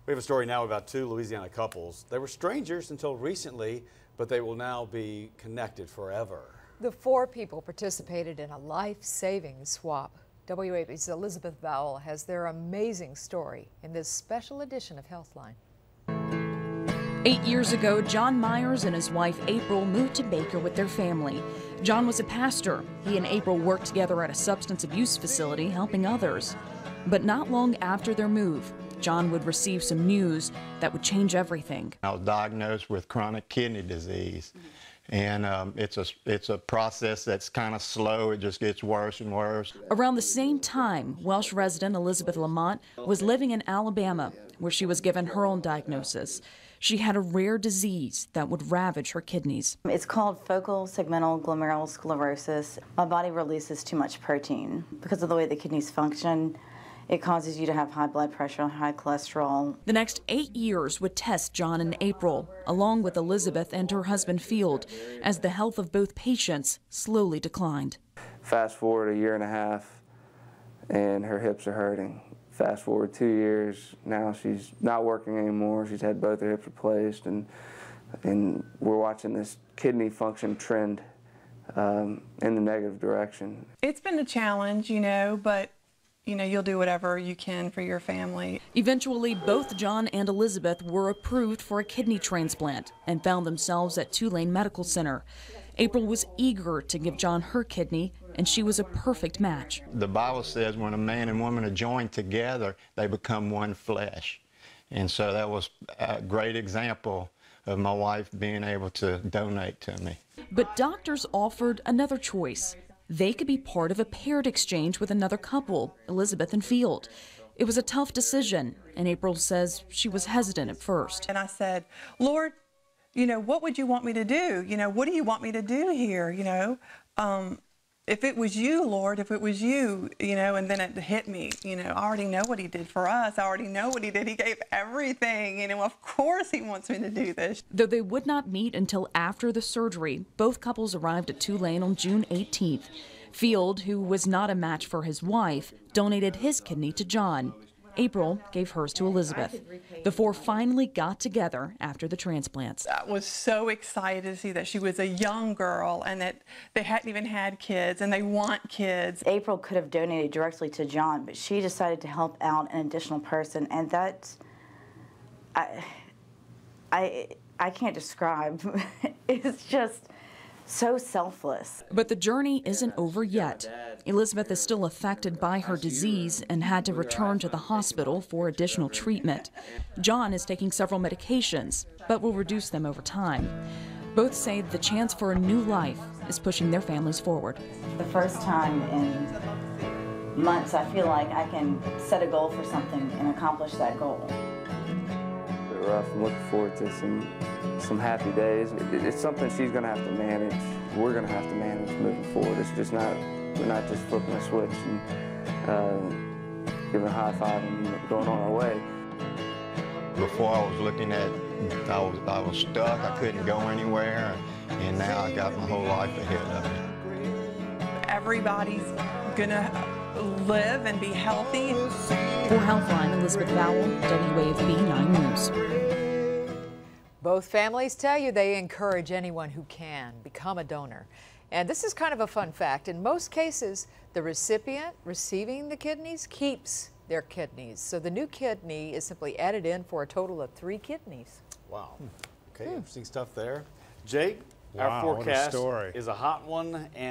We have a story now about two Louisiana couples. They were strangers until recently, but they will now be connected forever. The four people participated in a life-saving swap. WAFB's Elizabeth Vowell has their amazing story in this special edition of Healthline. 8 years ago, John Myers and his wife April moved to Baker with their family. John was a pastor. He and April worked together at a substance abuse facility helping others. But not long after their move, John would receive some news that would change everything. I was diagnosed with chronic kidney disease, and it's a process that's kind of slow. It just gets worse and worse. Around the same time, Welsh resident Elizabeth Lamont was living in Alabama, where she was given her own diagnosis. She had a rare disease that would ravage her kidneys. It's called focal segmental glomerulosclerosis. My body releases too much protein. Because of the way the kidneys function, it causes you to have high blood pressure, high cholesterol. The next 8 years would test John and April, along with Elizabeth and her husband Field, as the health of both patients slowly declined. Fast forward a year and a half, and her hips are hurting. Fast forward 2 years, now she's not working anymore. She's had both her hips replaced, and we're watching this kidney function trend in the negative direction. It's been a challenge, but you'll do whatever you can for your family. Eventually, both John and Elizabeth were approved for a kidney transplant and found themselves at Tulane Medical Center. April was eager to give John her kidney, and she was a perfect match. The Bible says when a man and woman are joined together, they become one flesh. And so that was a great example of my wife being able to donate to me. But doctors offered another choice. They could be part of a paired exchange with another couple, Elizabeth and Field. It was a tough decision, and April says she was hesitant at first. And I said, Lord, what would you want me to do? What do you want me to do here? If it was you, Lord, if it was you, and then it hit me, I already know what he did for us. I already know what he did. He gave everything, of course he wants me to do this. Though they would not meet until after the surgery, both couples arrived at Tulane on June 18th. Field, who was not a match for his wife, donated his kidney to John. April gave hers to Elizabeth. The four finally got together after the transplants. I was so excited to see that she was a young girl and that they hadn't even had kids and they want kids. April could have donated directly to John, but she decided to help out an additional person, and that I can't describe. It's just so selfless. But the journey isn't over yet. Elizabeth is still affected by her disease and had to return to the hospital for additional treatment. John is taking several medications, but will reduce them over time. Both say the chance for a new life is pushing their families forward. The first time in months, I feel like I can set a goal for something and accomplish that goal. Rough. I'm looking forward to some happy days. It's something she's going to have to manage. We're going to have to manage moving forward. It's just not, we're not just flipping a switch and giving a high five and going on our way. Before I was looking at, I was stuck. I couldn't go anywhere, and now I got my whole life ahead of me. Everybody's going to live and be healthy. For Healthline, Elizabeth Vowell, WAFB 9 News. Both families tell you they encourage anyone who can become a donor. And this is kind of a fun fact. In most cases, the recipient receiving the kidneys keeps their kidneys. So the new kidney is simply added in for a total of 3 kidneys. Wow. Okay, interesting stuff there. Jake, wow, our forecast what a story. is a hot one. And